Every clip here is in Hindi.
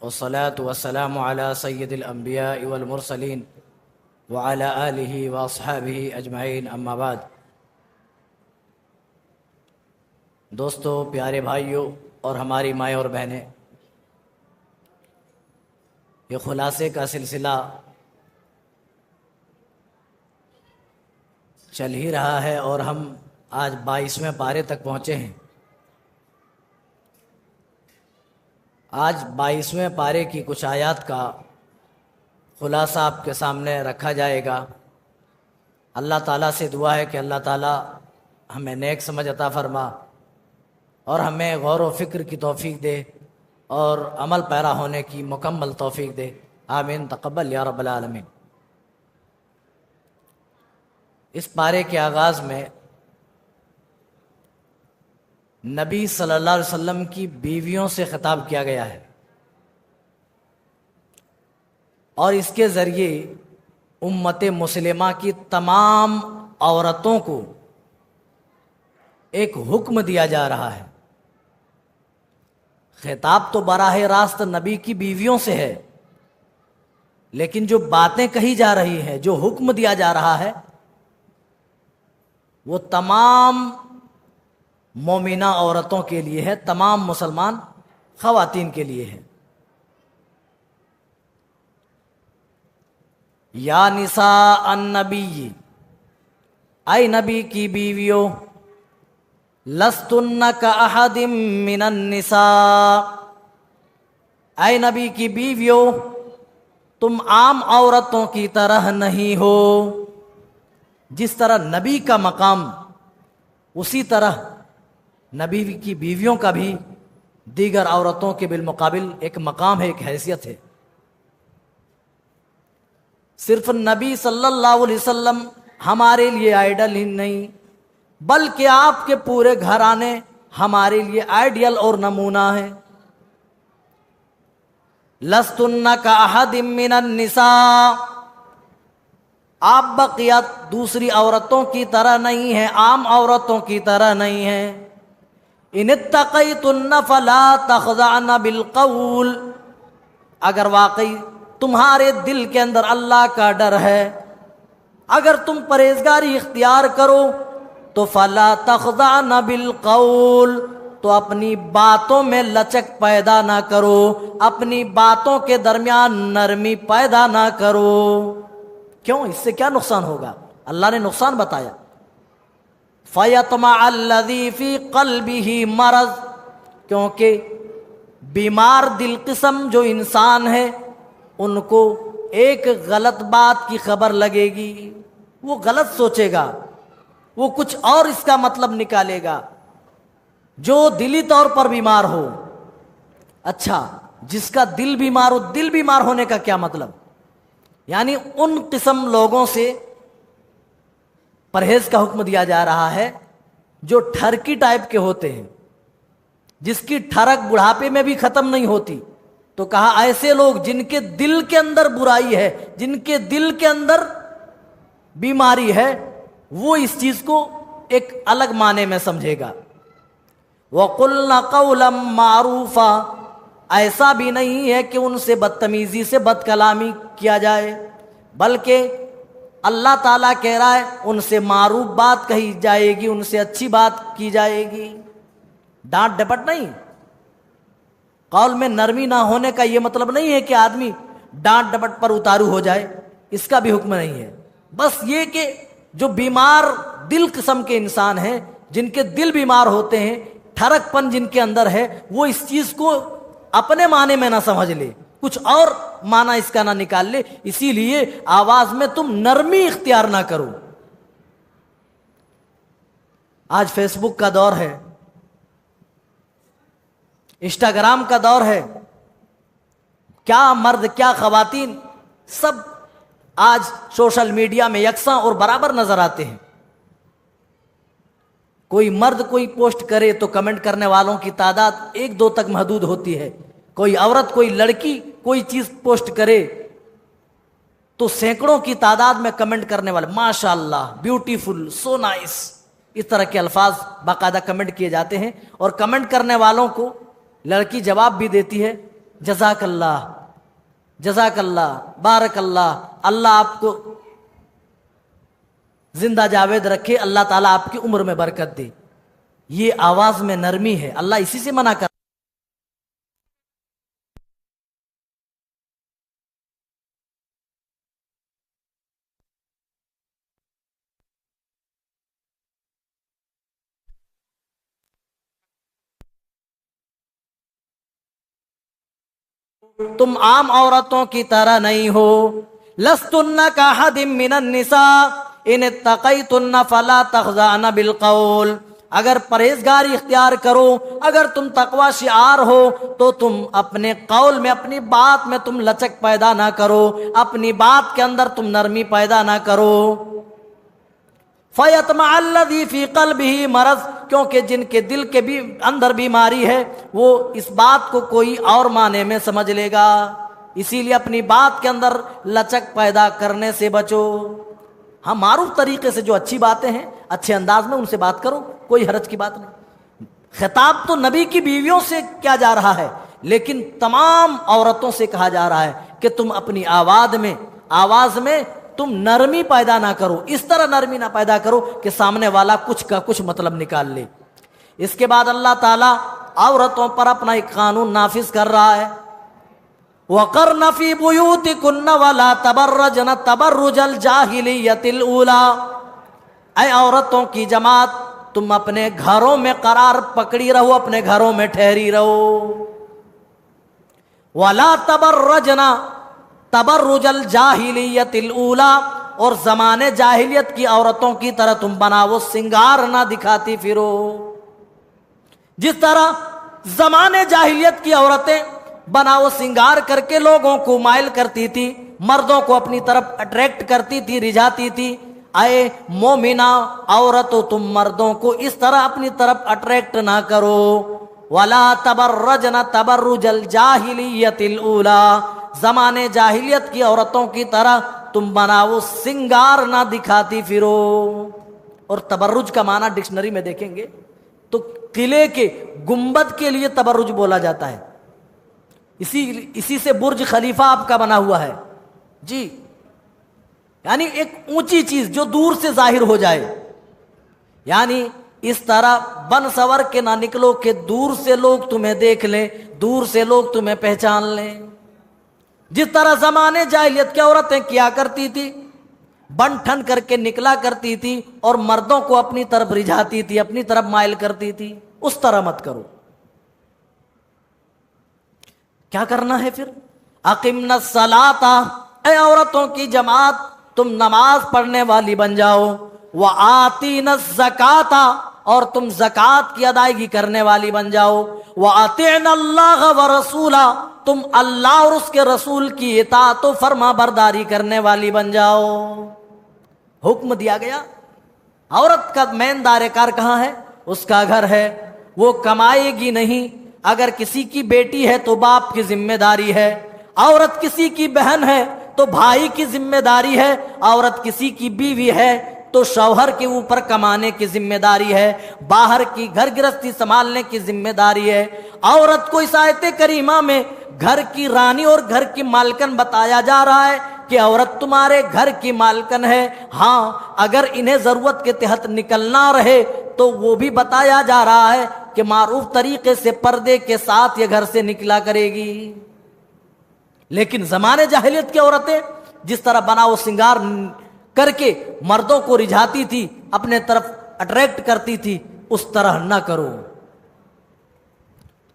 वस्सलातु वस्सलामु अला सय्यदिल अंबिया वल मुरसलीन व अला आलिहि व अस्हाबिहि अजमाइन, अम्मा बाद। दोस्तों, प्यारे भाइयों और हमारी माएँ और बहनें, ये खुलासे का सिलसिला चल ही रहा है और हम आज 22वें पारे तक पहुँचे हैं। आज 22वें पारे की कुछ आयत का खुलासा आपके सामने रखा जाएगा। अल्लाह ताला से दुआ है कि अल्लाह ताला हमें नेक समझ अता फरमा और हमें गौर व फिक्र की तौफीक दे और अमल पैरा होने की मुकम्मल तौफीक दे। आमीन तक़ब्बल या रब्बल आलमीन। इस पारे के आगाज़ में नबी सल्लल्लाहु अलैहि वसल्लम की बीवियों से खिताब किया गया है और इसके ज़रिए उम्मत मुस्लिमा की तमाम औरतों को एक हुक्म दिया जा रहा है। खिताब तो बराह रास्त नबी की बीवियों से है, लेकिन जो बातें कही जा रही हैं, जो हुक्म दिया जा रहा है, वो तमाम मोमिना औरतों के लिए है, तमाम मुसलमान ख़वातीन के लिए है। या निसा अन्नबी, ऐ नबी की बीवियों, लस्तुन्ना का अहदिम मिनन निसा, ऐ नबी की बीवियों, तुम आम औरतों की तरह नहीं हो। जिस तरह नबी का मकाम, उसी तरह नबी की बीवियों का भी दीगर औरतों के बिलमुकाबिल एक मकाम है, एक हैसियत है। सिर्फ नबी सल्लल्लाहु अलैहि वसल्लम हमारे लिए आइडल ही नहीं, बल्कि आपके पूरे घराने हमारे लिए आइडियल और नमूना है। लस्तुन्ना का अहदिम मिनन निसा, आप बकिया दूसरी औरतों की तरह नहीं है, आम औरतों की तरह नहीं है। इनित्तक़ैतुन्ना फला तख़ज़अन बिलक़ौल, अगर वाकई तुम्हारे दिल के अंदर अल्लाह का डर है, अगर तुम परहेजगारी इख्तियार करो तो फला तख़ज़अन बिलक़ौल, तो अपनी बातों में लचक पैदा ना करो, अपनी बातों के दरमियान नरमी पैदा ना करो। क्यों? इससे क्या नुकसान होगा? अल्लाह ने नुकसान बताया। फ़यतमा अल्लज़ी फ़ी क़ल्बिही मरज़, क्योंकि बीमार दिल किस्म जो इंसान है, उनको एक गलत बात की खबर लगेगी, वो गलत सोचेगा, वो कुछ और इसका मतलब निकालेगा। जो दिली तौर पर बीमार हो, अच्छा, जिसका दिल बीमार हो, दिल बीमार होने का क्या मतलब? यानी उन किस्म लोगों से परहेज का हुक्म दिया जा रहा है जो ठरकी टाइप के होते हैं, जिसकी ठरक बुढ़ापे में भी खत्म नहीं होती। तो कहा ऐसे लोग जिनके दिल के अंदर बुराई है, जिनके दिल के अंदर बीमारी है, वो इस चीज को एक अलग माने में समझेगा। वक़ुल्ना क़ौलन मारूफा, ऐसा भी नहीं है कि उनसे बदतमीजी से बदकलामी किया जाए, बल्कि अल्लाह ताला कह रहा है उनसे मारूफ बात कही जाएगी, उनसे अच्छी बात की जाएगी। डांट डपट नहीं। कौल में नरमी ना होने का यह मतलब नहीं है कि आदमी डांट डपट पर उतारू हो जाए, इसका भी हुक्म नहीं है। बस ये कि जो बीमार दिल किस्म के इंसान हैं, जिनके दिल बीमार होते हैं, ठरकपन जिनके अंदर है, वो इस चीज को अपने माने में ना समझ ले, कुछ और माना इसका ना निकाल ले। इसीलिए आवाज में तुम नरमी इख्तियार ना करो। आज फेसबुक का दौर है, इंस्टाग्राम का दौर है, क्या मर्द क्या खवातीन सब आज सोशल मीडिया में यकसा और बराबर नजर आते हैं। कोई मर्द कोई पोस्ट करे तो कमेंट करने वालों की तादाद 1-2 तक महदूद होती है। कोई औरत कोई लड़की कोई चीज पोस्ट करे तो सैकड़ों की तादाद में कमेंट करने वाले, माशाअल्लाह, ब्यूटीफुल, सो नाइस, इस तरह के अल्फाज बाकायदा कमेंट किए जाते हैं। और कमेंट करने वालों को लड़की जवाब भी देती है जज़ाकल्लाह, जज़ाकल्लाह, बारकल्लाह। अल्लाह आपको जिंदा जावेद रखे, अल्लाह ताला आपकी उम्र में बरकत दे। ये आवाज में नरमी है, अल्लाह इसी से मना कर। तुम आम औरतों की तरह नहीं हो। लस्तुन्ना का हदिम मिनन निसा इन तक़ैतुन्ना फला तख़ज़ाना बिल क़ौल। अगर परहेजगारी इख्तियार करो, अगर तुम तकवा शिआर हो, तो तुम अपने कौल में, अपनी बात में तुम लचक पैदा ना करो, अपनी बात के अंदर तुम नरमी पैदा ना करो। फ़यतमअल्लज़ी फ़ी क़ल्बिही मरज़, क्योंकि जिनके दिल के भी अंदर बीमारी है वो इस बात को कोई और माने में समझ लेगा। इसीलिए अपनी बात के अंदर लचक पैदा करने से बचो। हाँ, मारूफ तरीके से जो अच्छी बातें हैं अच्छे अंदाज में उनसे बात करो, कोई हरज की बात नहीं। खिताब तो नबी की बीवियों से किया जा रहा है, लेकिन तमाम औरतों से कहा जा रहा है कि तुम अपनी आवाज में तुम नरमी पैदा ना करो। इस तरह नरमी ना पैदा करो कि सामने वाला कुछ का कुछ मतलब निकाल ले। इसके बाद अल्लाह ताला औरतों पर अपना एक कानून नाफिज कर रहा है। वक़र्न फ़ी बुयूतिकुन्न वला तबर्रजन तबर्रुजल जाहिलियतिल ऊला। ऐ औरतों की जमात, तुम अपने घरों में करार पकड़ी रहो, अपने घरों में ठहरी रहो। वला तबर्रजना तबर्रुजल जाहिलियतिल ऊला, और जमाने जाहिलियत की औरतों की तरह तुम बनावो सिंगार ना दिखाती फिरो। जिस तरह जमाने जाहिलियत की औरतें बनावो सिंगार करके लोगों को माइल करती थी, मर्दों को अपनी तरफ अट्रैक्ट करती थी, रिझाती थी, आए मोमिना औरतों तुम मर्दों को इस तरह अपनी तरफ अट्रैक्ट ना करो। वला तबर्रजना तबर्रुजल जाहिलियतिल ऊला, जमाने जाहिलियत की औरतों की तरह तुम बनाओ सिंगार ना दिखाती फिरो। और तबर्रुज का माना डिक्शनरी में देखेंगे तो किले के गुंबद के लिए तबर्रुज बोला जाता है। इसी से बुर्ज खलीफा आपका बना हुआ है जी, यानी एक ऊंची चीज जो दूर से जाहिर हो जाए। यानी इस तरह बन सवर के ना निकलो कि दूर से लोग तुम्हें देख लें, दूर से लोग तुम्हें पहचान लें। जिस तरह जमाने जाहिलियत की औरतें किया करती थी, बन ठन करके निकला करती थी और मर्दों को अपनी तरफ रिझाती थी, अपनी तरफ माइल करती थी, उस तरह मत करो। क्या करना है फिर? अकिमना सलाता, ऐ औरतों की जमात तुम नमाज पढ़ने वाली बन जाओ। व आतीन ज़काता, और तुम ज़कात की अदायगी करने वाली बन जाओ। व अतीन अल्लाह व रसूला, तुम अल्लाह और उसके रसूल की इताअत व फर्मा बरदारी करने वाली बन जाओ। हुक्म दिया गया। औरत का मेन दायरेकार कहाँ है? उसका घर है। वो कमाएगी नहीं। अगर किसी की बेटी है तो बाप की जिम्मेदारी है, औरत किसी की बहन है तो भाई की जिम्मेदारी है, औरत किसी की बीवी है तो शौहर के ऊपर कमाने की जिम्मेदारी है, बाहर की घर गृहस्थी संभालने की जिम्मेदारी है। औरत को इस आयत करीमा में घर की रानी और घर की मालकन बताया जा रहा है कि औरत तुम्हारे घर की मालकन है। हाँ, अगर इन्हें जरूरत के तहत निकलना रहे तो वो भी बताया जा रहा है कि मारूफ तरीके से पर्दे के साथ ये घर से निकला करेगी। लेकिन जमाने जाहिलियत की औरतें जिस तरह बनाओ सिंगार करके मर्दों को रिझाती थी, अपने तरफ अट्रैक्ट करती थी, उस तरह ना करो।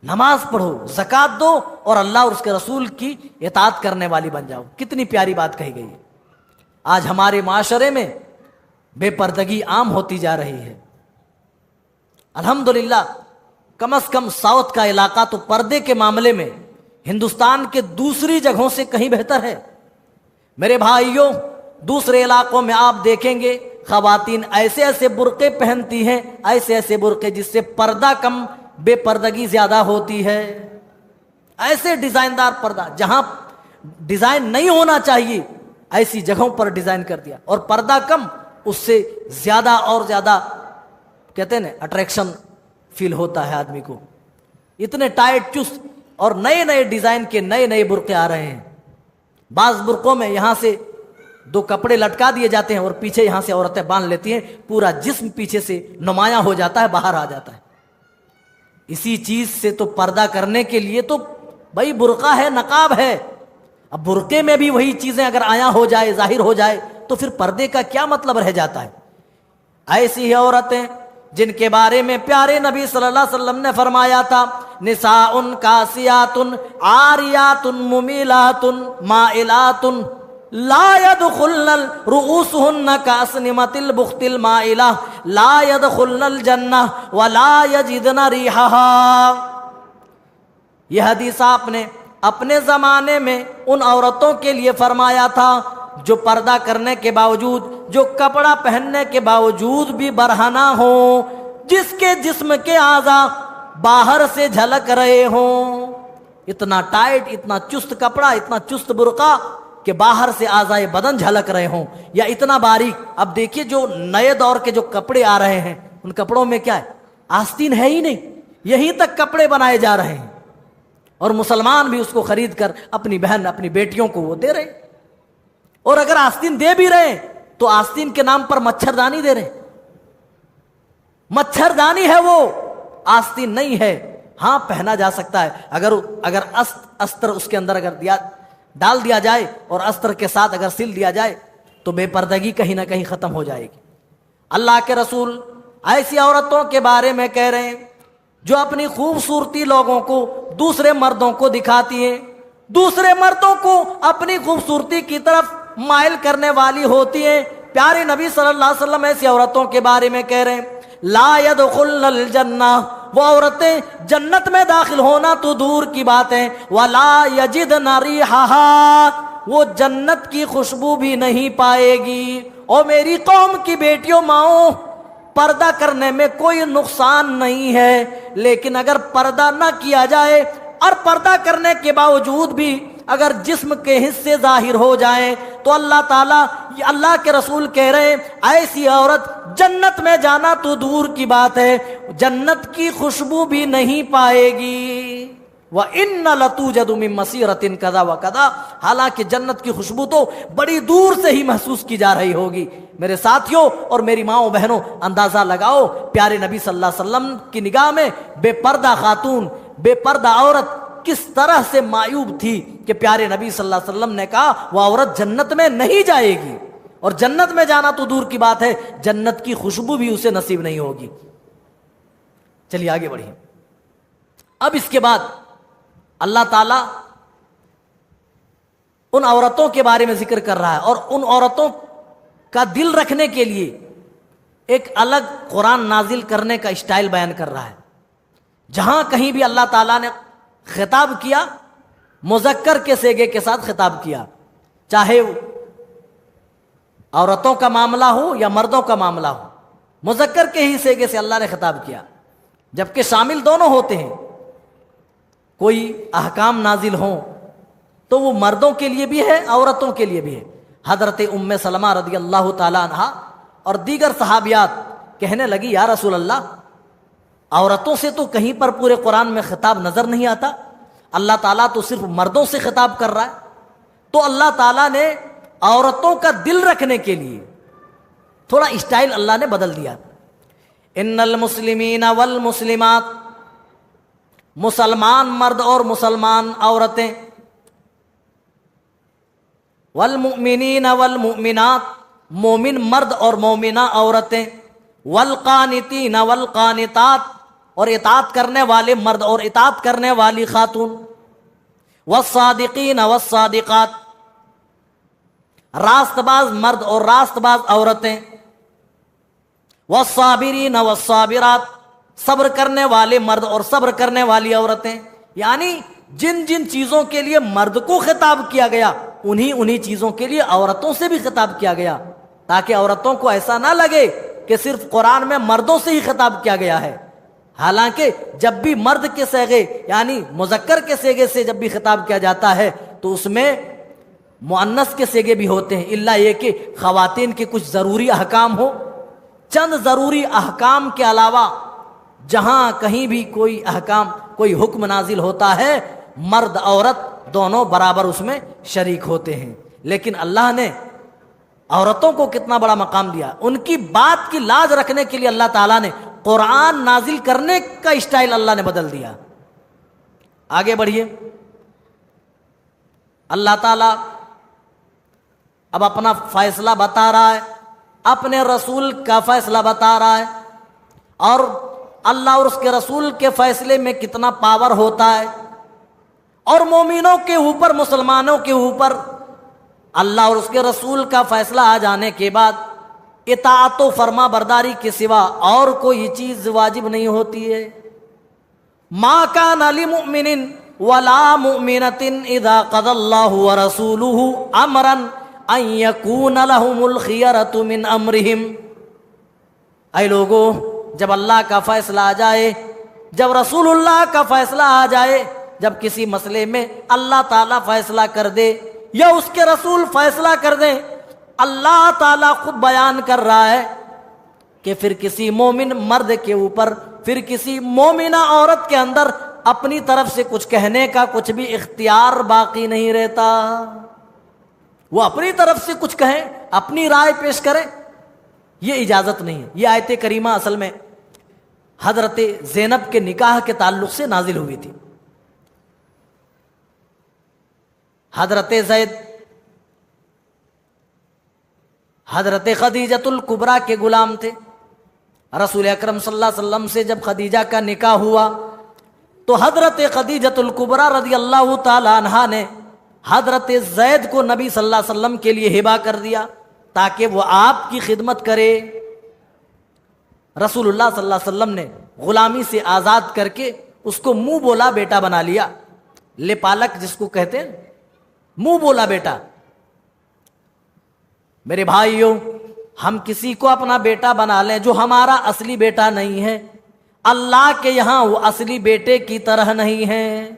नमाज पढ़ो, ज़कात दो और अल्लाह और उसके रसूल की इताअत करने वाली बन जाओ। कितनी प्यारी बात कही गई है। आज हमारे माशरे में बेपर्दगी आम होती जा रही है। अल्हम्दुलिल्लाह, कम से कम साउथ का इलाका तो पर्दे के मामले में हिंदुस्तान के दूसरी जगहों से कहीं बेहतर है। मेरे भाइयों, दूसरे इलाकों में आप देखेंगे खवातीन ऐसे ऐसे बुर्के पहनती हैं, ऐसे ऐसे बुर्के जिससे पर्दा कम बेपर्दगी ज्यादा होती है। ऐसे डिजाइनदार पर्दा, जहां डिजाइन नहीं होना चाहिए ऐसी जगहों पर डिजाइन कर दिया, और पर्दा कम, उससे ज्यादा और ज्यादा कहते हैं ना अट्रैक्शन फील होता है आदमी को। इतने टाइट चुस्त और नए नए डिजाइन के नए नए बुर्के आ रहे हैं। बाज बुर्कों में यहां से 2 कपड़े लटका दिए जाते हैं और पीछे यहां से औरतें बांध लेती हैं, पूरा जिस्म पीछे से नुमाया हो जाता है, बाहर आ जाता है। इसी चीज से तो पर्दा करने के लिए तो भाई बुर्का है, नकाब है। अब बुर्के में भी वही चीजें अगर आया हो जाए, जाहिर हो जाए, तो फिर पर्दे का क्या मतलब रह जाता है। ऐसी ही औरतें जिनके बारे में प्यारे नबी सल्लल्लाहु अलैहि वसल्लम ने फरमाया था, निसाउन कासियातुन आरियातुन मुमिलातुन माइलातुन ला यदखुल्नल रुऊसुहुन्ना कासनिमतिल बुख्तिल माइला ला यदखुल्नल जन्नह व ला यजिदना रिहाहा। यह हदीस आपने अपने ज़माने में उन औरतों के लिए फरमाया था जो पर्दा करने के बावजूद, जो कपड़ा पहनने के बावजूद भी बरहना हो, जिसके जिस्म के आज़ा बाहर से झलक रहे हों। इतना टाइट, इतना चुस्त कपड़ा, इतना चुस्त बुर्का कि बाहर से आज़ाए बदन झलक रहे हों, या इतना बारीक। अब देखिए जो नए दौर के जो कपड़े आ रहे हैं, उन कपड़ों में क्या है, आस्तीन है ही नहीं, यहीं तक कपड़े बनाए जा रहे हैं और मुसलमान भी उसको खरीद कर अपनी बहन, अपनी बेटियों को वो दे रहे। और अगर आस्तीन दे भी रहे तो आस्तीन के नाम पर मच्छरदानी दे रहे। मच्छरदानी है वो, आस्तीन नहीं है। हाँ, पहना जा सकता है अगर अस्त्र उसके अंदर अगर डाल दिया जाए और अस्त्र के साथ अगर सिल दिया जाए तो बेपर्दगी कहीं ना कहीं खत्म हो जाएगी। अल्लाह के रसूल ऐसी औरतों के बारे में कह रहे हैं जो अपनी खूबसूरती लोगों को, दूसरे मर्दों को दिखाती हैं, दूसरे मर्दों को अपनी खूबसूरती की तरफ माइल करने वाली होती हैं। प्यारे नबी सल्लल्लाहु अलैहि वसल्लम ऐसी औरतों के बारे में कह रहे हैं, ला यदखुल्नल जन्नह, वो औरतें जन्नत में दाखिल होना तो दूर की बात है, वला यजिदना रिहाहा, वो जन्नत की खुशबू भी नहीं पाएगी। और मेरी कौम की बेटियों, माओ, पर्दा करने में कोई नुकसान नहीं है, लेकिन अगर पर्दा ना किया जाए और पर्दा करने के बावजूद भी अगर जिस्म के हिस्से जाहिर हो जाएं तो अल्लाह ताला, अल्लाह के रसूल कह रहे हैं ऐसी औरत जन्नत में जाना तो दूर की बात है, जन्नत की खुशबू भी नहीं पाएगी। व इन्ना लतूजदु मिन मसीरतिन कदा व कदा, हालांकि जन्नत की खुशबू तो बड़ी दूर से ही महसूस की जा रही होगी। मेरे साथियों और मेरी माओ बहनों, अंदाजा लगाओ प्यारे नबी सल्लल्लाहु अलैहि वसल्लम की निगाह में बेपर्दा खातून, बेपर्दा औरत किस तरह से मायूब थी कि प्यारे नबी सल्लल्लाहु अलैहि वसल्लम ने कहा वह औरत जन्नत में नहीं जाएगी, और जन्नत में जाना तो दूर की बात है, जन्नत की खुशबू भी उसे नसीब नहीं होगी। चलिए आगे बढ़िए। अब इसके बाद अल्लाह ताला उन औरतों के बारे में जिक्र कर रहा है और उन औरतों का दिल रखने के लिए एक अलग कुरान नाजिल करने का स्टाइल बयान कर रहा है। जहां कहीं भी अल्लाह ताला ने खिताब किया, मुज़क्कर के सेगे के साथ खिताब किया, चाहे औरतों का मामला हो या मर्दों का मामला हो, मुज़क्कर के ही सेगे से अल्लाह ने खिताब किया, जबकि शामिल दोनों होते हैं। कोई अहकाम नाजिल हो तो वो मर्दों के लिए भी है, औरतों के लिए भी है। हज़रत उम्मे सलमा रज़ी अल्लाह ताला अन्हा और दीगर सहाबियात कहने लगी, या रसूल अल्लाह, औरतों से तो कहीं पर पूरे कुरान में खिताब नजर नहीं आता, अल्लाह ताला तो सिर्फ मर्दों से खिताब कर रहा है। तो अल्लाह ताला ने औरतों का दिल रखने के लिए थोड़ा स्टाइल अल्लाह ने बदल दिया। इन्नल मुस्लिमीना वल मुस्लिमात, मुसलमान मर्द और मुसलमान औरतें, वल मुमिनीना वल मुमिनात, मोमिन मर्द और मोमिना औरतें, वल कानितीना वल कानितात, और इताअत करने वाले मर्द और इताअत करने वाली खातून, वस्सादिकीन वस्सादिकात, रास्तबाज मर्द और रास्तबाज औरतें, वस्साबिरीन वस्साबिरात, सब्र करने वाले मर्द और सब्र करने वाली औरतें। यानी जिन जिन चीजों के लिए मर्द को खिताब किया गया, उन्हीं उन्हीं चीजों के लिए औरतों से भी खिताब किया गया, ताकि औरतों को ऐसा ना लगे कि सिर्फ कुरान में मर्दों से ही खिताब किया गया है। हालांकि जब भी मर्द के सेगे यानी मुज़क्कर के सेगे से जब भी खिताब किया जाता है तो उसमें मुअन्नस के सेगे भी होते हैं, इल्ला ये कि ख़वातीन के कुछ ज़रूरी अहकाम हो। चंद ज़रूरी अहकाम के अलावा जहां कहीं भी कोई अहकाम, कोई हुक्म नाजिल होता है मर्द औरत दोनों बराबर उसमें शरीक होते हैं। लेकिन अल्लाह ने औरतों को कितना बड़ा मकाम दिया, उनकी बात की लाज रखने के लिए अल्लाह ताला ने कुरान नाजिल करने का स्टाइल अल्लाह ने बदल दिया। आगे बढ़िए, अल्लाह ताला अब अपना फैसला बता रहा है, अपने रसूल का फैसला बता रहा है, और अल्लाह और उसके रसूल के फैसले में कितना पावर होता है। और मोमिनों के ऊपर, मुसलमानों के ऊपर अल्लाह और उसके रसूल का फैसला आ जाने के बाद इताअत व फर्मा बरदारी के सिवा और कोई चीज वाजिब नहीं होती है। मा काना लिमुमिनिन वला मुमिनतिन इज़ा क़ज़ल्लाहु व रसूलुहु अमरन अन यकून लहुमुल खियरतु मिन अमरिहिम। ऐ लोगों, जब अल्लाह का फैसला आ जाए, जब रसूलुल्लाह का फैसला आ जाए, जब किसी मसले में अल्लाह ताला फैसला कर दे या उसके रसूल फैसला कर दें, अल्लाह ताला खुद बयान कर रहा है कि फिर किसी मोमिन मर्द के ऊपर, फिर किसी मोमिना औरत के अंदर अपनी तरफ से कुछ कहने का कुछ भी इख्तियार बाकी नहीं रहता। वो अपनी तरफ से कुछ कहें, अपनी राय पेश करें, ये इजाजत नहीं है। ये आयत करीमा असल में हजरत ज़ैनब के निकाह के ताल्लुक से नाजिल हुई थी। हजरत ज़ैद हजरत खदीजतुल कुबरा के गुलाम थे। रसूल अकरम सल्लल्लाहु अलैहि वसल्लम से जब खदीजा का निकाह हुआ तो हजरत खदीजतुल कुबरा रज़ियल्लाहु ताला अन्हा ने हजरत ज़ैद को नबी सल्लल्लाहु अलैहि वसल्लम के लिए हिबा कर दिया ताकि वो आपकी खिदमत करे। रसूलुल्लाह सल्लल्लाहु अलैहि वसल्लम ने गुलामी से आज़ाद करके उसको मुंह बोला बेटा बना लिया। लेपालक जिसको कहते हैं, मुंह बोला बेटा। मेरे भाइयों, हम किसी को अपना बेटा बना लें जो हमारा असली बेटा नहीं है, अल्लाह के यहां वो असली बेटे की तरह नहीं है,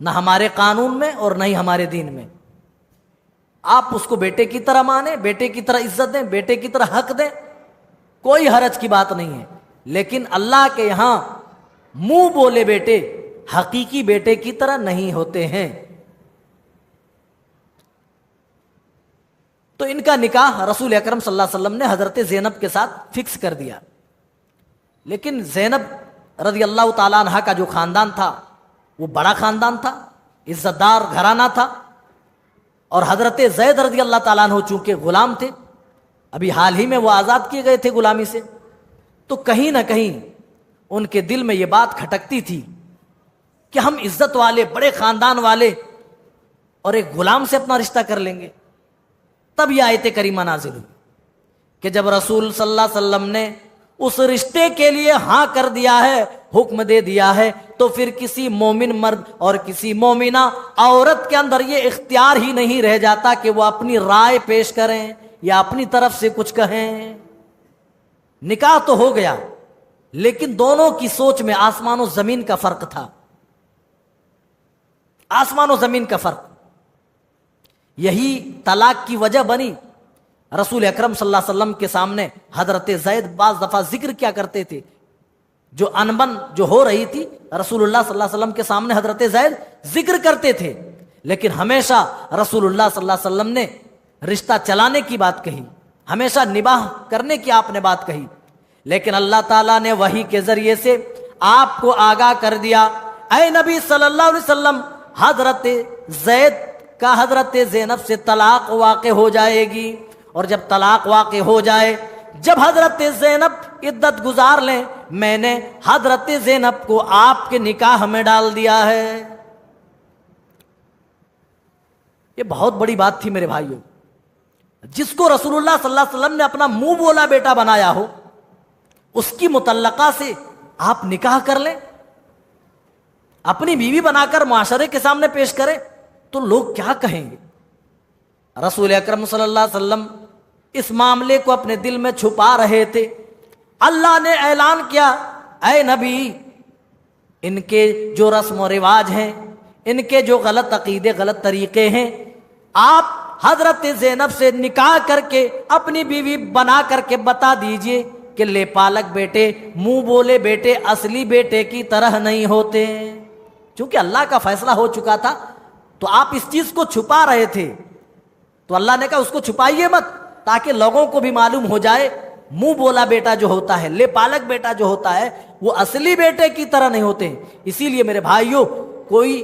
न हमारे कानून में और न ही हमारे दीन में। आप उसको बेटे की तरह माने, बेटे की तरह इज्जत दें, बेटे की तरह हक दें, कोई हरज की बात नहीं है। लेकिन अल्लाह के यहां मुंह बोले बेटे हकीकी बेटे की तरह नहीं होते हैं। तो इनका निकाह रसूल अकरम सल्लल्लाहु अलैहि वसल्लम ने हजरत ज़ैनब के साथ फिक्स कर दिया। लेकिन ज़ैनब रज़ियल्लाहु ताला अन्हा का जो खानदान था वो बड़ा खानदान था, इज्जतदार घराना था। और हजरत ज़ैद रज़ियल्लाहु ताला अन्हु चूंकि गुलाम थे, अभी हाल ही में वो आज़ाद किए गए थे गुलामी से, तो कहीं ना कहीं उनके दिल में ये बात खटकती थी कि हम इज्जत वाले बड़े खानदान वाले और एक गुलाम से अपना रिश्ता कर लेंगे। तब यह आयत करीमा नाजिल हुई कि जब रसूल सल्लल्लाहु अलैहि वसल्लम ने उस रिश्ते के लिए हां कर दिया है, हुक्म दे दिया है, तो फिर किसी मोमिन मर्द और किसी मोमिना औरत के अंदर ये इख्तियार ही नहीं रह जाता कि वो अपनी राय पेश करें या अपनी तरफ से कुछ कहें। निकाह तो हो गया, लेकिन दोनों की सोच में आसमान और जमीन का फर्क था, आसमान और जमीन का फर्क। यही तलाक की वजह बनी। रसूल अकरम सल्लल्लाहु अलैहि वसल्लम के सामने हजरत ज़ैद बाज़ दफा जिक्र क्या करते थे, जो अनबन जो हो रही थी रसूलुल्लाह सल्लल्लाहु अलैहि वसल्लम के सामने हजरत ज़ैद जिक्र करते थे। लेकिन हमेशा रसूलुल्लाह सल्लल्लाहु अलैहि वसल्लम ने रिश्ता चलाने की बात कही, हमेशा निबाह करने की आपने बात कही। लेकिन अल्लाह ताला ने वही के जरिए से आपको आगाह कर दिया, ऐ नबी सल्लल्लाहु अलैहि वसल्लम, हजरत ज़ैद का हजरत ज़ैनब से तलाक वाक़े हो जाएगी। और जब तलाक वाक़े हो जाए, जब हजरत ज़ैनब इद्दत गुजार लें, मैंने हजरत ज़ैनब को आपके निकाह में डाल दिया है। ये बहुत बड़ी बात थी मेरे भाइयों। जिसको रसूलुल्लाह सल्लल्लाहु अलैहि वसल्लम ने अपना मुंह बोला बेटा बनाया हो, उसकी मुतल्लका से आप निकाह कर लें, अपनी बीवी बनाकर मुआशरे के सामने पेश करें, तो लोग क्या कहेंगे। रसूल अकरम सल्लल्लाहु अलैहि वसल्लम इस मामले को अपने दिल में छुपा रहे थे। अल्लाह ने ऐलान किया, ऐ नबी, इनके जो रस्म और रिवाज हैं, इनके जो गलत अकीदे गलत तरीके हैं, आप हजरत ज़ैनब से निकाह करके अपनी बीवी बना करके बता दीजिए कि लेपालक बेटे, मुंह बोले बेटे असली बेटे की तरह नहीं होते। क्योंकि अल्लाह का फैसला हो चुका था, तो आप इस चीज को छुपा रहे थे, तो अल्लाह ने कहा उसको छुपाइए मत, ताकि लोगों को भी मालूम हो जाए मुंह बोला बेटा जो होता है, लेपालक बेटा जो होता है, वो असली बेटे की तरह नहीं होते। इसीलिए मेरे भाइयों, कोई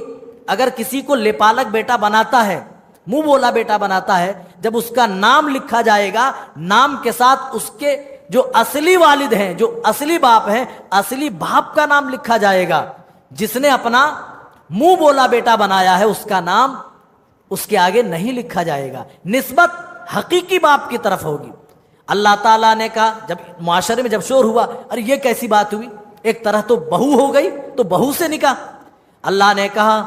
अगर किसी को लेपालक बेटा बनाता है, मुंह बोला बेटा बनाता है, जब उसका नाम लिखा जाएगा, नाम के साथ उसके जो असली वालिद हैं, जो असली बाप हैं, असली बाप का नाम लिखा जाएगा। जिसने अपना मुंह बोला बेटा बनाया है, उसका नाम उसके आगे नहीं लिखा जाएगा, निस्बत हकीकी बाप की तरफ होगी। अल्लाह ताला ने कहा, जब मुआशरे में जब शोर हुआ, अरे ये कैसी बात हुई, एक तरह तो बहू हो गई, तो बहू से निकाह। अल्लाह ने कहा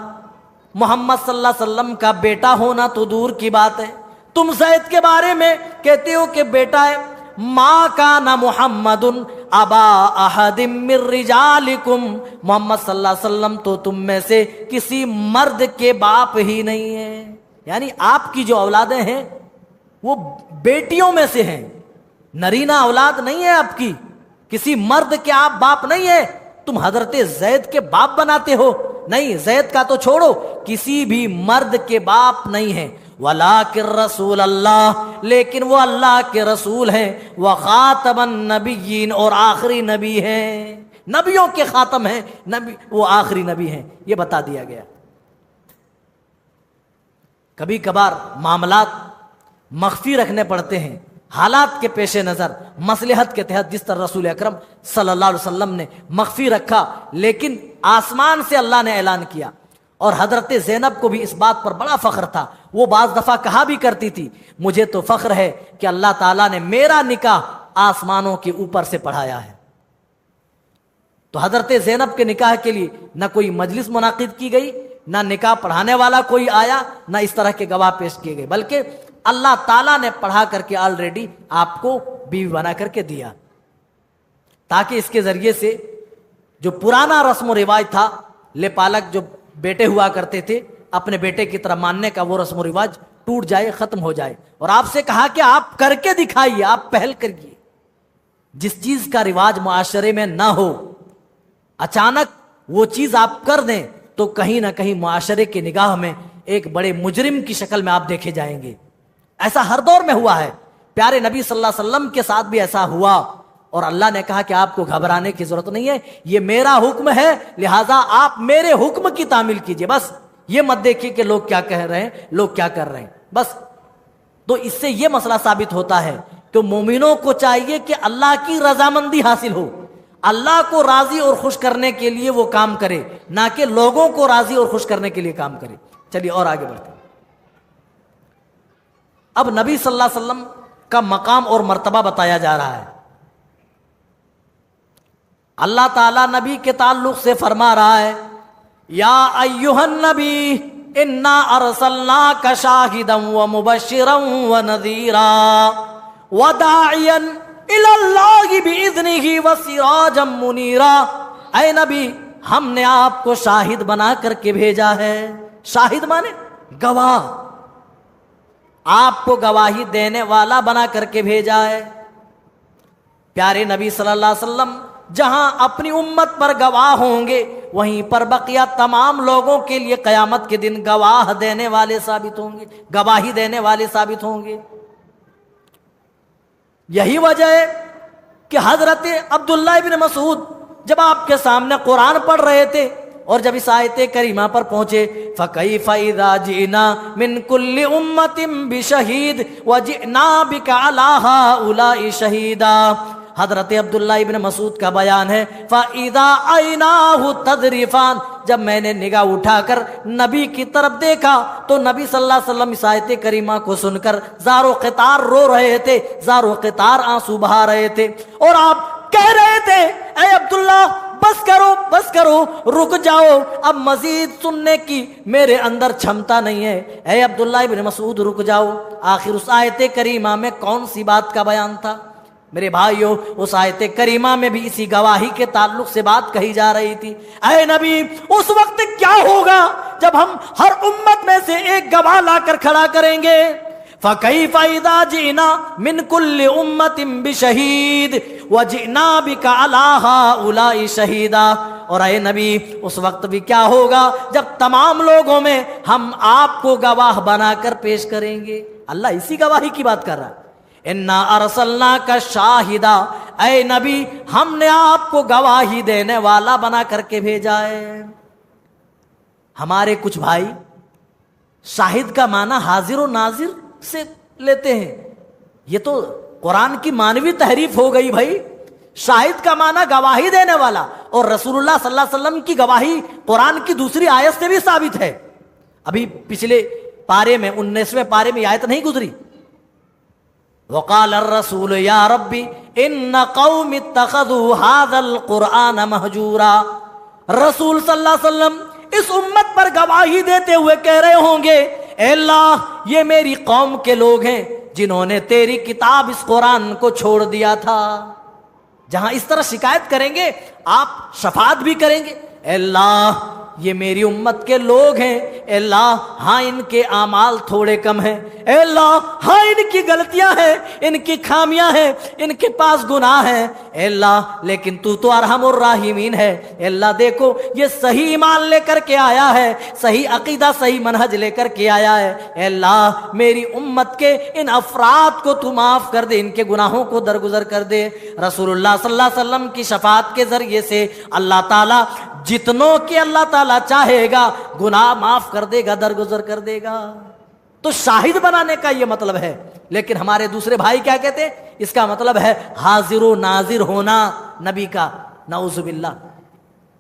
मोहम्मद सल्लल्लाहु अलैहि वसल्लम का बेटा होना तो दूर की बात है, तुम ज़ैद के बारे में कहते हो कि बेटा है। माँ का ना मुहम्मदुन अबा अहदिम मिर रिजालिकुम, मोहम्मद सल्लल्लाहु अलैहि वसल्लम तो तुम में से किसी मर्द के बाप ही नहीं है। यानी आपकी जो औलादें हैं वो बेटियों में से हैं, नरीना औलाद नहीं है आपकी, किसी मर्द के आप बाप नहीं है। तुम हजरत ज़ैद के बाप बनाते हो, नहीं, ज़ैद का तो छोड़ो, किसी भी मर्द के बाप नहीं है। वलाकिर रसूल अल्लाह, लेकिन वो अल्लाह के रसूल हैं, व खातमन नबिय्यीन, और आखिरी नबी हैं, नबियों के खातम हैं, नबी वो आखिरी नबी हैं, ये बता दिया गया। कभी कभार मामलात मख्फी रखने पड़ते हैं, हालात के पेश नज़र, मसलहत के तहत, जिस तरह रसूल अकरम सल्लल्लाहु अलैहि वसल्लम ने मख्फी रखा, लेकिन आसमान से अल्लाह ने ऐलान किया। और हजरत ज़ैनब को भी इस बात पर बड़ा फ़ख्र था, वो बाज़ दफ़ा कहा भी करती थी, मुझे तो फ़ख्र है कि अल्लाह ताला ने मेरा निकाह आसमानों के ऊपर से पढ़ाया है। तो हजरत ज़ैनब के निकाह के लिए न कोई मजलिस मुनाकिद की गई, ना निकाह पढ़ाने वाला कोई आया, ना इस तरह के गवाह पेश किए गए, बल्कि अल्लाह ताला ने पढ़ा करके ऑलरेडी आपको बीवी बना करके दिया, ताकि इसके जरिए से जो पुराना रस्म व रिवाज था, लेपालक जो बेटे हुआ करते थे, अपने बेटे की तरह मानने का, वो रस्म व रिवाज टूट जाए, खत्म हो जाए। और आपसे कहा कि आप करके दिखाइए, आप पहल करिए। जिस चीज का रिवाज मुआशरे में ना हो, अचानक वो चीज आप कर दें, तो कहीं ना कहीं मुआशरे की निगाह में एक बड़े मुजरिम की शक्ल में आप देखे जाएंगे। ऐसा हर दौर में हुआ है, प्यारे नबी सल्लल्लाहु अलैहि वसल्लम के साथ भी ऐसा हुआ। और अल्लाह ने कहा कि आपको घबराने की जरूरत नहीं है, ये मेरा हुक्म है, लिहाजा आप मेरे हुक्म की तामील कीजिए। बस ये मत देखिए कि लोग क्या कह रहे हैं, लोग क्या कर रहे हैं, बस। तो इससे ये मसला साबित होता है कि मोमिनों को चाहिए कि अल्लाह की रजामंदी हासिल हो, अल्लाह को राजी और खुश करने के लिए वो काम करे, ना कि लोगों को राजी और खुश करने के लिए काम करे। चलिए और आगे बढ़ते हैं। अब नबी सल्लल्लाहु अलैहि वसल्लम का मकाम और मर्तबा बताया जा रहा है। अल्लाह ताला नबी के ताल्लुक से फरमा रहा है, या अय्युहन नबी इन्ना अरसलनाका शाहिदन व मुबश्शिरन व नज़ीरा व दाइयन इलल्लाहि बिइज़्निही व सिराजम मुनीरा। ऐ नबी, हमने आपको शाहिद बना करके भेजा है। शाहिद माने गवाह, आपको गवाही देने वाला बना करके भेजा है। प्यारे नबी सल्लल्लाहु अलैहि वसल्लम जहां अपनी उम्मत पर गवाह होंगे, वहीं पर बकिया तमाम लोगों के लिए कयामत के दिन गवाह देने वाले साबित होंगे, गवाही देने वाले साबित होंगे। यही वजह है कि हजरत अब्दुल्लाह इब्न मसूद जब आपके सामने कुरान पढ़ रहे थे, और जब इस आयते करीमा पर पहुंचे, फकैफ़ इज़ा जिना मिन कुल्ली उम्मतिन बिशहीद व जिना बिका अला हाउलाई शहीदा। हजरत अब्दुल्लाह इब्न मसूद का बयान है, फ़इज़ा अयनाहु तज़रिफ़ान, जब मैंने निगाह उठाकर नबी की तरफ देखा, तो नबी सल्लल्लाहु अलैहि वसल्लम इस आयत करीमा को सुनकर ज़ारो क़ितार रो रहे थे, ज़ारो क़ितार आंसू बहा रहे थे, और आप कह रहे थे, ऐ अब्दुल्ला बस करो, बस करो, रुक जाओ, अब मजीद सुनने की मेरे अंदर क्षमता नहीं है। ऐ अब्दुल्लाह इब्न मसूद रुक जाओ। आखिर उस आयत करीमा में कौन सी बात का बयान था? मेरे भाइयों, उस आयत करीमा में भी इसी गवाही के ताल्लुक से बात कही जा रही थी। ऐ नबी, उस वक्त क्या होगा जब हम हर उम्मत में से एक गवाह लाकर खड़ा करेंगे? फ़कैफ़ इज़ा जिना मिन कुल्लि उम्मतिन बिशहीद व जिना बिका अला हाउलाई शहीदा। और अये नबी, उस वक्त भी क्या होगा जब तमाम लोगों में हम आपको गवाह बनाकर पेश करेंगे। अल्लाह इसी गवाही की बात कर रहा है। इन्ना अरसलना का शाहिदा, अये नबी हमने आपको गवाही देने वाला बना करके भेजा है। हमारे कुछ भाई शाहिद का माना हाजिर और नाजिर से लेते हैं। ये तो कुरान की मानवी तहरीफ हो गई भाई। शाहिद का माना गवाही देने वाला, और रसूलुल्लाह सल्लल्लाहु अलैहि वसल्लम की गवाही कुरान की दूसरी आयत से भी साबित है। अभी पिछले पारे में 19वें पारे में आयत नहीं गुजरी, वक़ाल अर्रसूल या रब्बी इन्न कौमी इत्तखज़ू हाज़ल कुरआन महजूरा। रसूल सल्लल्लाहु अलैहि वसल्लम इस उम्मत पर गवाही देते हुए कह रहे होंगे, अल्लाह ये मेरी कौम के लोग हैं जिन्होंने तेरी किताब इस कुरान को छोड़ दिया था। जहां इस तरह शिकायत करेंगे आप शफात भी करेंगे, अल्लाह ये मेरी उम्मत के लोग हैं, अल्लाह हाँ इनके आमाल थोड़े कम हैं, अल्लाह हाँ इनकी गलतियां हैं, इनकी खामियां हैं, इनके पास गुनाह हैं, अल्लाह लेकिन तू तो अरहमुर राहिमीन है। अल्लाह देखो ये सही ईमान लेकर के आया है, सही अकीदा सही मनहज लेकर के आया है, अल्लाह मेरी उम्मत के इन अफराद को तू माफ कर दे, इनके गुनाहों को दरगुजर कर दे। रसूलुल्लाह सल्लल्लाहु अलैहि वसल्लम की शफात के जरिए से अल्लाह ताला जितनों के अल्लाह ताला चाहेगा गुनाह माफ कर देगा, दरगुजर कर देगा। तो शाहिद बनाने का यह मतलब है। लेकिन हमारे दूसरे भाई क्या कहते हैं, इसका मतलब है हाजिर व नाजिर होना नबी का, नऊजुबिल्लाह।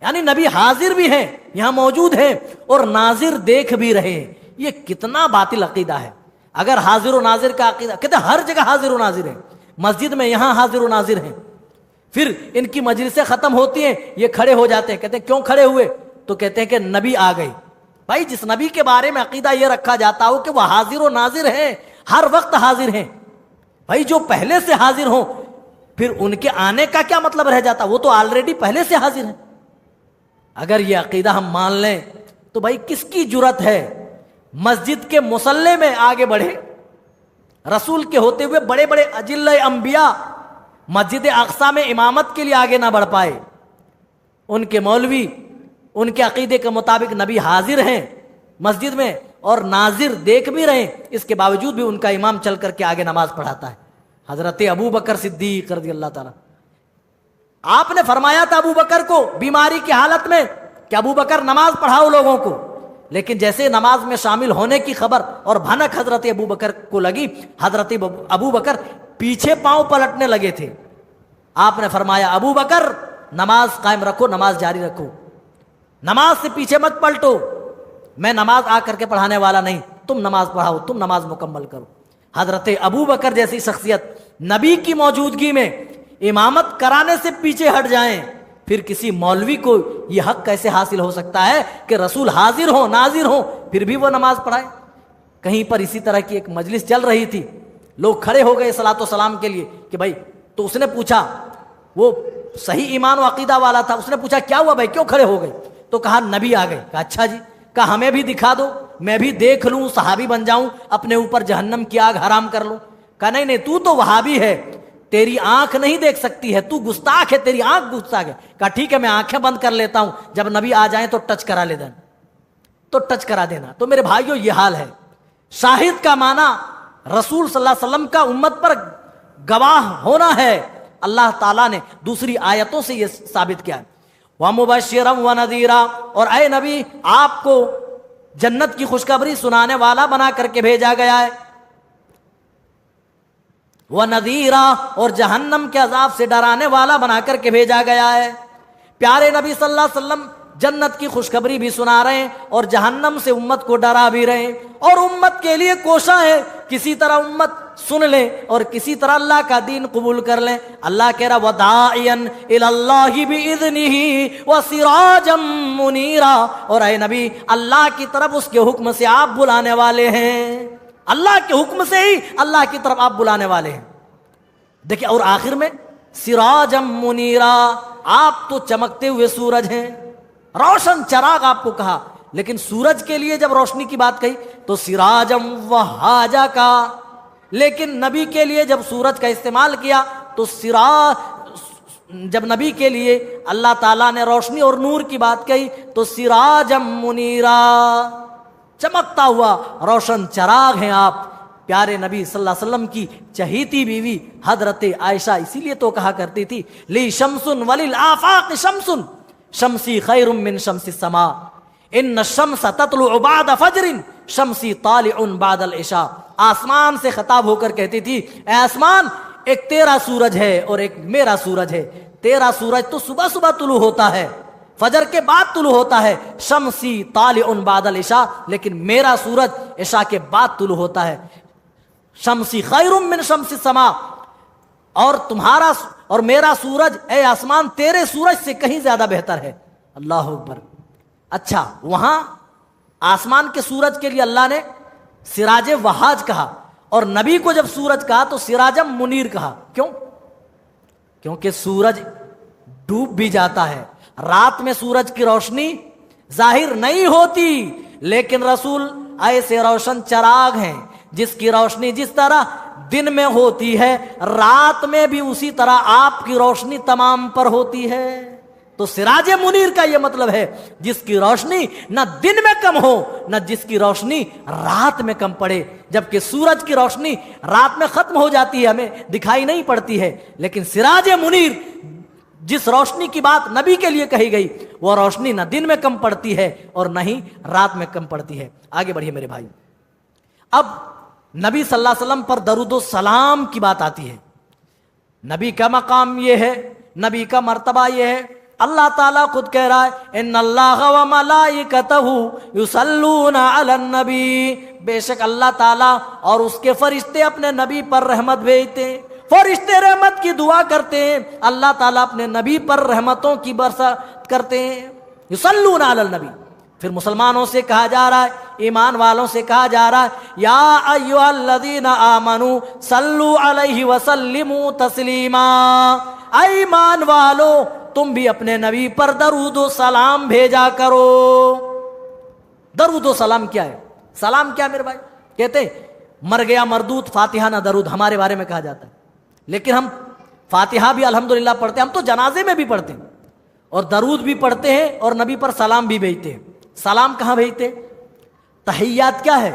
यानी नबी हाजिर भी हैं, यहां मौजूद हैं, और नाजिर देख भी रहे हैं। ये कितना बातिल अकीदा है। अगर हाजिर व नाजिर का अकीदा, कहते हर जगह हाजिर व नाजिर है, मस्जिद में यहां हाजिर व नाजिर हैं, फिर इनकी मजलिसें खत्म होती हैं, ये खड़े हो जाते हैं, कहते हैं क्यों खड़े हुए, तो कहते हैं कि नबी आ गए। भाई जिस नबी के बारे में अकीदा ये रखा जाता हो कि वह हाजिर व नाजिर है, हर वक्त हाजिर हैं, भाई जो पहले से हाजिर हो फिर उनके आने का क्या मतलब रह जाता, वो तो ऑलरेडी पहले से हाजिर है। अगर ये अकीदा हम मान लें तो भाई किसकी जुर्रत है मस्जिद के मुसल्ले में आगे बढ़े। रसूल के होते हुए बड़े बड़े अजिल्ले अंबिया मस्जिद अक्सा में इमामत के लिए आगे ना बढ़ पाए। उनके मौलवी उनके अकीदे के मुताबिक नबी हाजिर हैं मस्जिद में और नाजिर देख भी रहे, इसके बावजूद भी उनका इमाम चल करके आगे नमाज पढ़ाता है। हजरत अबू बकर सिद्दीक रज़ियल्लाहु ताला, आपने फरमाया था अबू बकर को बीमारी की हालत में कि अबू बकर नमाज पढ़ाओ लोगों को, लेकिन जैसे नमाज में शामिल होने की खबर और भनक हजरत अबू बकर को लगी, हजरत अबू बकर पीछे पांव पलटने लगे थे। आपने फरमाया अबू बकर नमाज कायम रखो, नमाज जारी रखो, नमाज से पीछे मत पलटो, मैं नमाज आकर के पढ़ाने वाला नहीं, तुम नमाज पढ़ाओ, तुम नमाज मुकम्मल करो। हजरत अबू बकर जैसी शख्सियत नबी की मौजूदगी में इमामत कराने से पीछे हट जाएं, फिर किसी मौलवी को यह हक कैसे हासिल हो सकता है कि रसूल हाजिर हो नाजिर हो फिर भी वो नमाज पढ़ाए। कहीं पर इसी तरह की एक मजलिस चल रही थी, लोग खड़े हो गए सलातो सलाम के लिए कि भाई, तो उसने पूछा, वो सही ईमान व अकीदा वाला था, उसने पूछा क्या हुआ भाई क्यों खड़े हो गए, तो कहा नबी आ गए। कहा अच्छा जी, कहा हमें भी दिखा दो, मैं भी देख लूं, सहाबी बन जाऊं, अपने ऊपर जहन्नम की आग हराम कर लूं। कहा नहीं नहीं, तू तो वहाबी है, तेरी आंख नहीं देख सकती है, तू गुस्ताख है, तेरी आंख गुस्ताख है। कहा ठीक है मैं आंखें बंद कर लेता हूं, जब नबी आ जाए तो टच करा ले देना, तो टच करा देना। तो मेरे भाइयों ये हाल है। शाहिद का माना रसूल सल्लल्लाहु अलैहि वसल्लम का उम्मत पर गवाह होना है। अल्लाह ताला ने दूसरी आयतों से यह साबित किया, व मुबश्शिरम व नज़ीरा, और ऐ नबी आपको जन्नत की खुशखबरी सुनाने वाला बना करके भेजा गया है, व नज़ीरा, और जहन्नम के अजाब से डराने वाला बना करके भेजा गया है। प्यारे नबी सल्लल्लाहु अलैहि वसल्लम जन्नत की खुशखबरी भी सुना रहे हैं और जहन्नम से उम्मत को डरा भी रहे हैं, और उम्मत के लिए कोशा है किसी तरह उम्मत सुन ले और किसी तरह अल्लाह का दीन कबूल कर ले। अल्लाह कह रहा वदाइयन इलल्लाहि बिइज़्निही व सिराजम मुनीरा, और ऐ नबी अल्लाह की तरफ उसके हुक्म से आप बुलाने वाले हैं, अल्लाह के हुक्म से ही अल्लाह की तरफ आप बुलाने वाले हैं। देखिए, और आखिर में सिराजम मुनीरा, आप तो चमकते हुए सूरज हैं, रोशन चराग आपको कहा, लेकिन सूरज के लिए जब रोशनी की बात कही तो सिराजम वहाजा का, लेकिन नबी के लिए जब सूरज का इस्तेमाल किया तो जब नबी के लिए अल्लाह ताला ने रोशनी और नूर की बात कही तो सिराजम मुनीरा, चमकता हुआ रोशन चराग हैं आप। प्यारे नबी सल्लल्लाहु अलैहि वसल्लम की चहीती बीवी हजरत आयशा इसीलिए तो कहा करती थी, ली शम्सुन वलिल आफाक शम्सुन शम्सी खैरुम मिन शम्सी समा, इन्न शम्स ततलु बाद फजरिन शम्सी तालिउन बादल इशा। आसमान से खिताब होकर कहती थी, ए आसमान, एक तेरा सूरज है और एक मेरा सूरज है। तेरा सूरज तो सुबह सुबह तुलू होता है, फजर के बाद तुलू होता है, शम्सी तालिउन बादल इशा, लेकिन मेरा सूरज इशा के बाद तुलू होता है। शम्सी खैरुम मिन शम्सी समा, और तुम्हारा और मेरा सूरज ए आसमान तेरे सूरज से कहीं ज्यादा बेहतर है। अल्लाह अकबर। अच्छा, वहां आसमान के सूरज के लिए अल्लाह ने सिराजे वहाज कहा और नबी को जब सूरज कहा तो सिराजम मुनीर कहा। क्यों? क्योंकि सूरज डूब भी जाता है, रात में सूरज की रोशनी जाहिर नहीं होती, लेकिन रसूल ऐसे रोशन चराग हैं जिसकी रोशनी जिस तरह दिन में होती है रात में भी उसी तरह आपकी रोशनी तमाम पर होती है। तो सिराजे मुनीर का यह मतलब है जिसकी रोशनी न दिन में कम हो न जिसकी रोशनी रात में कम पड़े। जबकि सूरज की रोशनी रात में खत्म हो जाती है, हमें दिखाई नहीं पड़ती है, लेकिन सिराजे मुनीर जिस रोशनी की बात नबी के लिए कही गई वह रोशनी न दिन में कम पड़ती है और न ही रात में कम पड़ती है। आगे बढ़िए मेरे भाई। अब नबी सल्लल्लाहु अलैहि वसल्लम पर दरूद सलाम की बात आती है। नबी का मकाम यह है, नबी का मर्तबा यह है। अल्लाह ताला खुद कह रहा है, इन्नल्लाह व मलाइकतहु युसल्लूना अलन नबी, बेशक अल्लाह ताला और उसके फरिश्ते अपने नबी पर रहमत भेजते हैं। फरिश्ते रहमत की दुआ करते हैं, अल्लाह ताला अपने नबी पर रहमतों की बरसात करते हैं। युसल्लूना अलन नबी। फिर मुसलमानों से कहा जा रहा है, ईमान वालों से कहा जा रहा है, या अय्युहल्लज़ीना आमनू सल्लू अलैहि वसल्लिमू तस्लीमा, ईमान वालों तुम भी अपने नबी पर दरूद व सलाम भेजा करो। दरूद व सलाम क्या है? सलाम क्या मेरे भाई? कहते मर गया मरदूत फातिहा ना दरूद, हमारे बारे में कहा जाता है, लेकिन हम फातिहा भी अल्हम्दुलिल्लाह पढ़ते हैं, हम तो जनाजे में भी पढ़ते हैं और दरूद भी पढ़ते हैं और नबी पर सलाम भी भेजते हैं। सलाम कहां भेजते हैं? तहियात क्या है?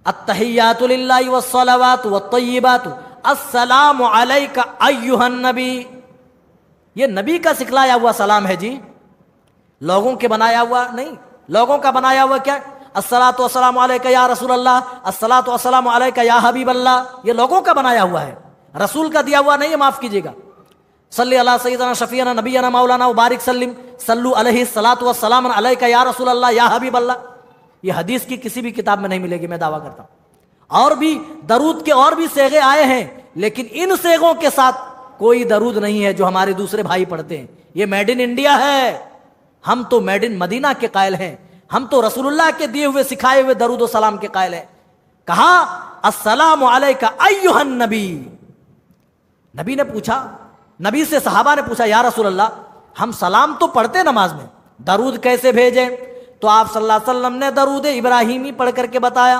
अत्तहियातु लिल्लाहि वस्सलावातु वत्तय्यिबातु अस्सलामु अलैका अय्युहन नबी। ये नबी का सिखलाया हुआ सलाम है जी, लोगों के बनाया हुआ नहीं। लोगों का बनाया हुआ क्या? अस्सलातु वस्सलामु अलैका या रसूल अल्लाह, अस्सलातु वस्सलामु अलैका या हबीब अल्लाह। ये लोगों का बनाया हुआ है, रसूल का दिया हुआ नहीं है, माफ कीजिएगा। सल्ली अला सय्यदना शफीना नबीना मौलाना व बारिक सल्लिम सल्लु अलैहि सलातु वस्सलाम अलैका या रसूल अल्लाह या हबीब अल्लाह। ये हदीस की किसी भी किताब में नहीं मिलेगी, मैं दावा करता हूं। और भी दरूद के और भी सेगे आए हैं, लेकिन इन सेगों के साथ कोई दरूद नहीं है जो हमारे दूसरे भाई पढ़ते हैं। ये मेड इन इंडिया है, हम तो मेड इन मदीना के कायल हैं, हम तो रसूलुल्लाह के दिए हुए सिखाए हुए दरूद और सलाम के कायल हैं। कहा अस्सलामु अलैका अय्युहन नबी। नबी ने पूछा, नबी से सहाबा ने पूछा, या रसूल अल्लाह हम सलाम तो पढ़ते नमाज में, दरूद कैसे भेजें? तो आप सल्लल्लाहु अलैहि वसल्लम ने दरूद इब्राहिमी पढ़ करके बताया,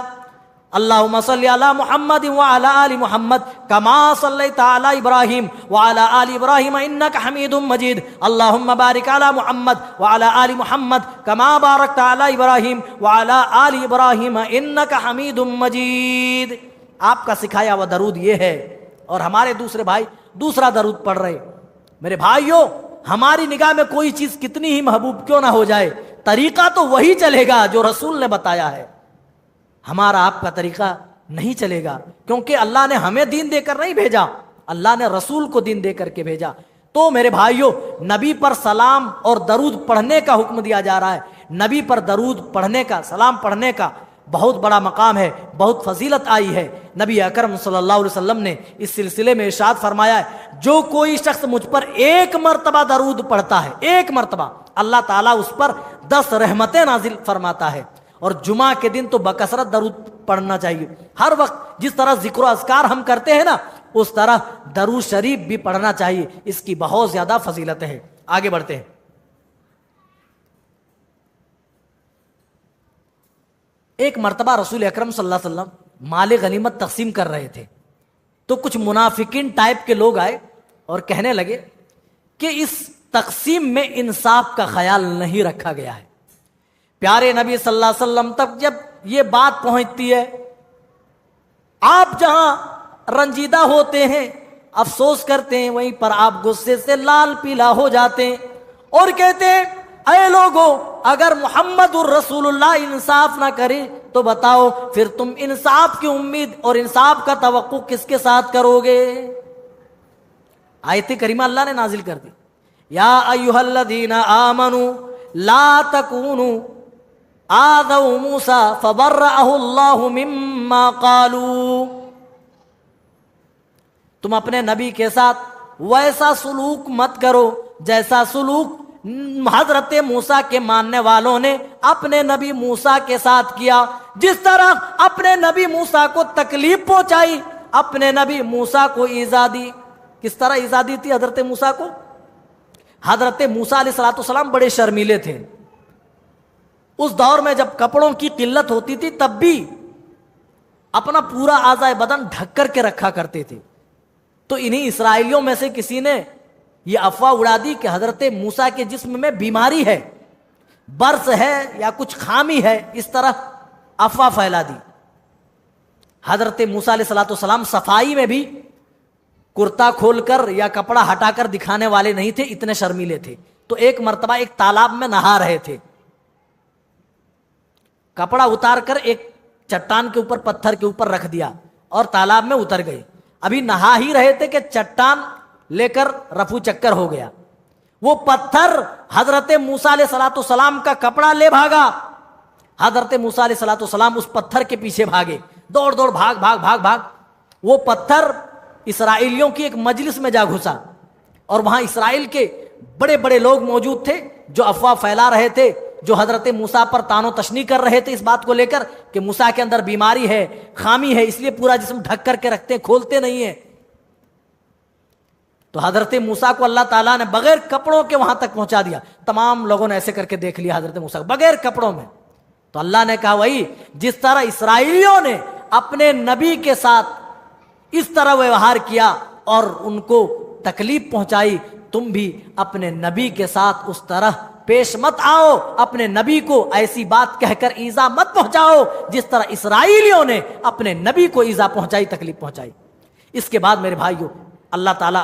अल्लाहुम्मा सल्ली अला मुहम्मद व अला आलि मुहम्मद कमा सल्लैता अला इब्राहिम व अला आलि इब्राहिम इन्नका हमीदुम मजीद, अल्लाहुम्मा बारिक अला मुहम्मद व अला आलि मुहम्मद कमा बारकता अला इब्राहिम व अला आलि इब्राहिम इन्नका हमीदुम मजीद। आपका सिखाया हुआ दरूद ये है और हमारे दूसरे भाई दूसरा दरूद पढ़ रहे। मेरे भाइयों, हमारी निगाह में कोई चीज कितनी ही महबूब क्यों ना हो जाए, तरीका तो वही चलेगा जो रसूल ने बताया है। हमारा आपका तरीका नहीं चलेगा, क्योंकि अल्लाह ने हमें दीन देकर नहीं भेजा, अल्लाह ने रसूल को दीन देकर के भेजा। तो मेरे भाइयों, नबी पर सलाम और दरूद पढ़ने का हुक्म दिया जा रहा है। नबी पर दरूद पढ़ने का, सलाम पढ़ने का बहुत बड़ा मकाम है, बहुत फजीलत आई है। नबी अकरम सल्लल्लाहु अलैहि वसल्लम ने इस सिलसिले में इरशाद फरमाया है, जो कोई शख्स मुझ पर एक मर्तबा दरूद पढ़ता है, एक मर्तबा, अल्लाह ताला उस पर 10 रहमतें नाजिल फरमाता है। और जुमा के दिन तो बकसरत दरूद पढ़ना चाहिए। हर वक्त जिस तरह जिक्र अज़कार हम करते हैं ना, उस तरह दरूद शरीफ भी पढ़ना चाहिए, इसकी बहुत ज्यादा फजीलत है। आगे बढ़ते हैं। एक मर्तबा रसूल अकरम सल्लल्लाहु अलैहि वसल्लम माले गनीमत तकसीम कर रहे थे, तो कुछ मुनाफिकीन टाइप के लोग आए और कहने लगे कि इस तकसीम में इंसाफ का ख्याल नहीं रखा गया है। प्यारे नबी सल्लल्लाहु अलैहि वसल्लम तक जब ये बात पहुंचती है, आप जहां रंजीदा होते हैं, अफसोस करते हैं, वहीं पर आप गुस्से से लाल पीला हो जाते हैं और कहते हैं, अरे लोगों, अगर मोहम्मदुर रसूलुल्लाह इंसाफ ना करे तो बताओ फिर तुम इंसाफ की उम्मीद और इंसाफ का तवक्कुह किसके साथ करोगे। आयत करीमा अल्लाह ने नाजिल कर दी, या अय्युहल्लज़ीना आमनू ला तकूनू आदौ मूसा फबर्रअहुल्लाहु मिम्मा कालू। तुम अपने नबी के साथ वैसा सुलूक मत करो जैसा सुलूक हजरत मूसा के मानने वालों ने अपने नबी मूसा के साथ किया। जिस तरह अपने नबी मूसा को तकलीफ पहुंचाई, अपने नबी मूसा को ईजा दी। किस तरह ईजा दी थी हजरत मूसा को? हजरत मूसा अलैहिस्सलाम बड़े शर्मीले थे। उस दौर में जब कपड़ों की किल्लत होती थी तब भी अपना पूरा आज़ाए बदन ढक कर के रखा करते थे। तो इन्हीं इसराइलियों में से किसी ने यह अफवाह उड़ा दी कि हजरत मूसा के जिस्म में बीमारी है, बर्स है या कुछ खामी है, इस तरह अफवाह फैला दी। हजरत मूसा अलैहिस्सलाम सफाई में भी कुर्ता खोलकर या कपड़ा हटाकर दिखाने वाले नहीं थे, इतने शर्मीले थे। तो एक मर्तबा एक तालाब में नहा रहे थे, कपड़ा उतार कर एक चट्टान के ऊपर, पत्थर के ऊपर रख दिया और तालाब में उतर गए। अभी नहा ही रहे थे कि चट्टान लेकर रफू चक्कर हो गया। वो पत्थर हजरत मूसा अलैहिस्सलाम का कपड़ा ले भागा। हजरत मूसा अलैहिस्सलाम उस पत्थर के पीछे भागे, दौड़ दौड़ भाग भाग भाग भाग। वो पत्थर इसराइलियों की एक मजलिस में जा घुसा और वहां इसराइल के बड़े बड़े लोग मौजूद थे जो अफवाह फैला रहे थे, जो हजरत मूसा पर तानो तशनी कर रहे थे इस बात को लेकर कि मूसा के अंदर बीमारी है, खामी है, इसलिए पूरा जिस्म ढक करके रखते हैं, खोलते नहीं है। तो हजरत मूसा को अल्लाह ताला ने बगैर कपड़ों के वहां तक पहुंचा दिया। तमाम लोगों ने ऐसे करके देख लिया हजरत मूसा बगैर कपड़ों में। तो अल्लाह ने कहा, वही जिस तरह इसराइलियों ने अपने नबी के साथ इस तरह व्यवहार किया और उनको तकलीफ पहुंचाई, तुम भी अपने नबी के साथ उस तरह पेश मत आओ। अपने नबी को ऐसी बात कहकर ईजा मत पहुंचाओ जिस तरह इसराइलियों ने अपने नबी को ईजा पहुंचाई, तकलीफ पहुंचाई। इसके बाद मेरे भाइयों, अल्लाह ताला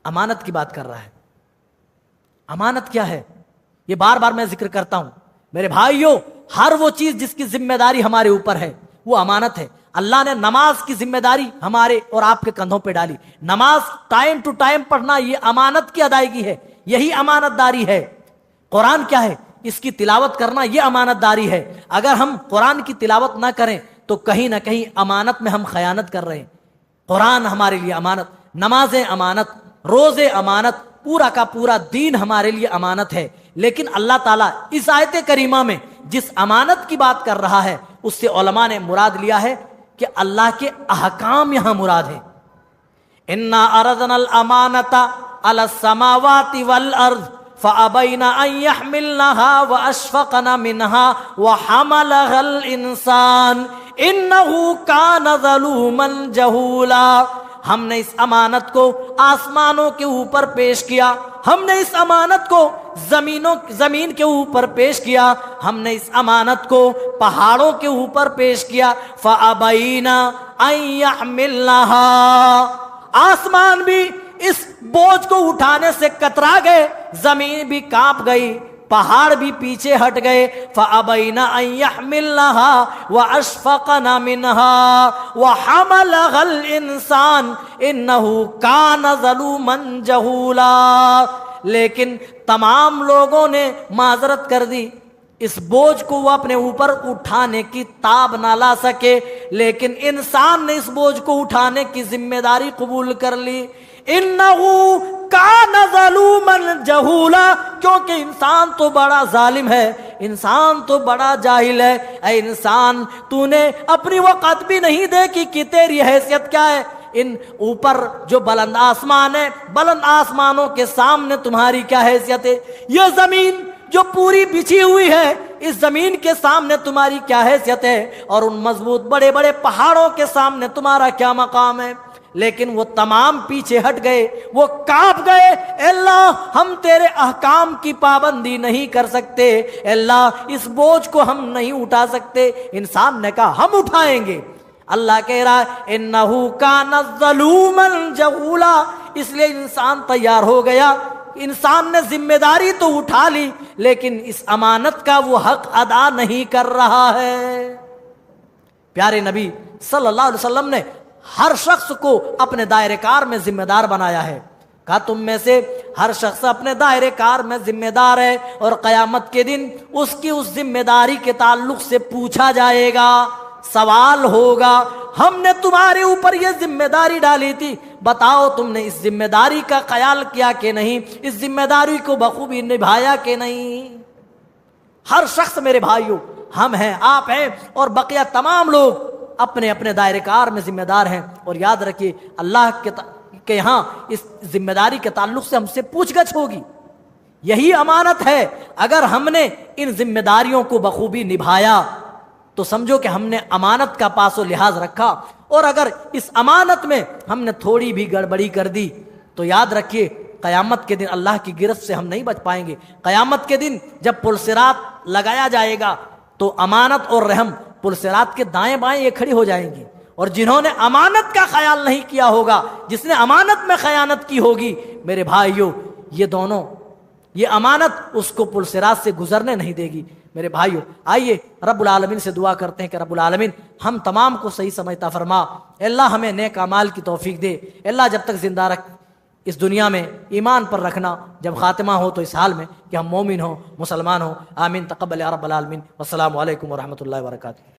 अमानत की बात कर रहा है। अमानत क्या है ये बार बार मैं जिक्र करता हूं मेरे भाइयों। हर वो चीज जिसकी जिम्मेदारी हमारे ऊपर है वो अमानत है। अल्लाह ने नमाज की जिम्मेदारी हमारे और आपके कंधों पे डाली। नमाज टाइम टू टाइम पढ़ना ये अमानत की अदायगी है, यही अमानतदारी है। कुरान क्या है? इसकी तिलावत करना ये अमानतदारी है। अगर हम कुरान की तिलावत ना करें तो कहीं ना कहीं अमानत में हम खयानत कर रहे हैं। कुरान हमारे लिए अमानत, नमाजें अमानत, रोजे अमानत, पूरा का पूरा दीन हमारे लिए अमानत है। लेकिन अल्लाह ताला इस आयत करीमा में जिस अमानत की बात कर रहा है उससे उलमा ने मुराद लिया है कि अल्लाह के अहकाम यहां मुराद है। इन्ना अरदनल अमानता अला समावाति वल अर्द फअबैना अन यहमिलनहा व अशफक़ना मिनहा व हमलहल इंसान इन्नहु कान ज़लूमन जहूला। हमने इस अमानत को आसमानों के ऊपर पेश किया, हमने इस अमानत को जमीन के ऊपर पेश किया, हमने इस अमानत को पहाड़ों के ऊपर पेश किया। फअबैना अन यहमिलनहा, आसमान भी इस बोझ को उठाने से कतरा गए, जमीन भी कांप गई, पहाड़ भी पीछे हट गए। फअबैना अन यहमिलनहा व अशफक़ना मिनहा व हमलहल इंसान इन्नहु कान ज़लूमन जहूला। लेकिन तमाम लोगों ने माजरत कर दी, इस बोझ को वो अपने ऊपर उठाने की ताब ना ला सके, लेकिन इंसान ने इस बोझ को उठाने की जिम्मेदारी कबूल कर ली। इन्नहु कान ज़लूमन जहूला, क्योंकि इंसान तो बड़ा जालिम है, इंसान तो बड़ा जाहिल है। ऐ इंसान, तूने अपनी वक़्त भी नहीं देखी कि तेरी हैसियत क्या है। इन ऊपर जो बुलंद आसमान है, बुलंद आसमानों के सामने तुम्हारी क्या हैसियत है। यह जमीन जो पूरी बिछी हुई है, इस जमीन के सामने तुम्हारी क्या हैसियत है और उन मजबूत बड़े बड़े पहाड़ों के सामने तुम्हारा क्या मकाम है। लेकिन वो तमाम पीछे हट गए, वो कांप गए, अल्लाह हम तेरे अहकाम की पाबंदी नहीं कर सकते, अल्लाह इस बोझ को हम नहीं उठा सकते। इंसान ने कहा हम उठाएंगे। अल्लाह कह रहा है इन्नहु काना ज़लूमन जहूला, इसलिए इंसान तैयार हो गया। इंसान ने जिम्मेदारी तो उठा ली लेकिन इस अमानत का वो हक अदा नहीं कर रहा है। प्यारे नबी सल्लल्लाहु अलैहि वसल्लम ने हर शख्स को अपने दायरे कार में जिम्मेदार बनाया है। कहा तुम में से हर शख्स अपने दायरे कार में जिम्मेदार है और कयामत के दिन उसकी उस जिम्मेदारी के ताल्लुक से पूछा जाएगा, सवाल होगा। हमने तुम्हारे ऊपर यह जिम्मेदारी डाली थी, बताओ तुमने इस जिम्मेदारी का ख्याल किया कि नहीं, इस जिम्मेदारी को बखूबी निभाया कि नहीं। हर शख्स मेरे भाइयों, हम हैं, आप हैं और बकिया तमाम लोग अपने अपने दायरे कार में जिम्मेदार हैं। और याद रखिए अल्लाह के यहाँ इस जिम्मेदारी के ताल्लुक से हमसे पूछगछ होगी। यही अमानत है। अगर हमने इन जिम्मेदारियों को बखूबी निभाया तो समझो कि हमने अमानत का पासो लिहाज रखा, और अगर इस अमानत में हमने थोड़ी भी गड़बड़ी कर दी तो याद रखिए कयामत के दिन अल्लाह की गिरफ्त से हम नहीं बच पाएंगे। कयामत के दिन जब पुलसिरात लगाया जाएगा तो अमानत और रहम पुलसिरात के दाएं बाएं ये खड़ी हो जाएंगी, और जिन्होंने अमानत का ख्याल नहीं किया होगा, जिसने अमानत में खयानत की होगी, मेरे भाइयों ये दोनों, ये अमानत उसको पुलसिरात से गुजरने नहीं देगी। मेरे भाइयों आइए रब्बुल आलमीन से दुआ करते हैं कि रब्बुल आलमीन हम तमाम को सही समझता फरमा। अल्लाह हमें नेक अमाल की तौफीक दे। अल्लाह जब तक जिंदा रख इस दुनिया में ईमान पर रखना, जब खातिमा हो तो इस हाल में कि हम मोमिन हो, मुसलमान हो। आमीन तक़ब्बल या रब्बल आलमीन। वस्सलामु अलैकुम व रहमतुल्लाहि व बरकातुहू।